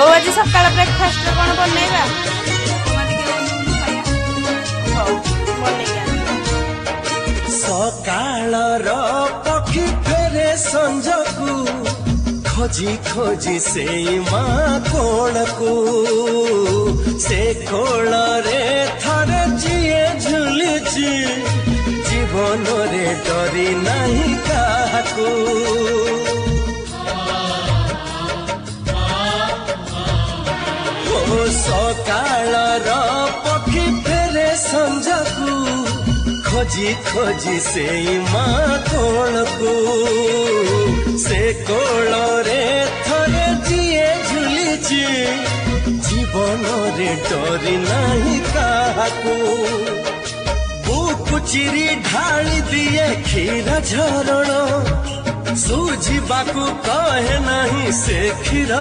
ବୋଉ ଆଜି ସକାଳ ବ୍ରେକଫାଷ୍ଟ କଣ ବନେଇବା? ସକାଳର ପକ୍ଷୀ ଫେରେ ସଞ୍ଜକୁ ଖୋଜି ଖୋଜି ସେଇ ମା କୋଳକୁ ସେ କୋଳରେ ଥରେ ଯିଏ ଝୁଲିଛି ଜୀବନରେ ଡରି ନାହିଁ କାହାକୁ ସକାଳର ପକ୍ଷୀ ଫେରେ ସଞ୍ଜକୁ ଖୋଜି ଖୋଜି ସେଇ ମା କୋଳକୁ ସେ କୋଳରେ ଥରେ ଯିଏ ଝୁଲିଛି ଜୀବନରେ ଡରି ନାହିଁ କାହାକୁ ବୁକୁ ଚିରି ଢାଳି ଦିଏ କ୍ଷୀର ଝରଣ ସୁଝିବାକୁ କହେ ନାହିଁ ସେ କ୍ଷୀର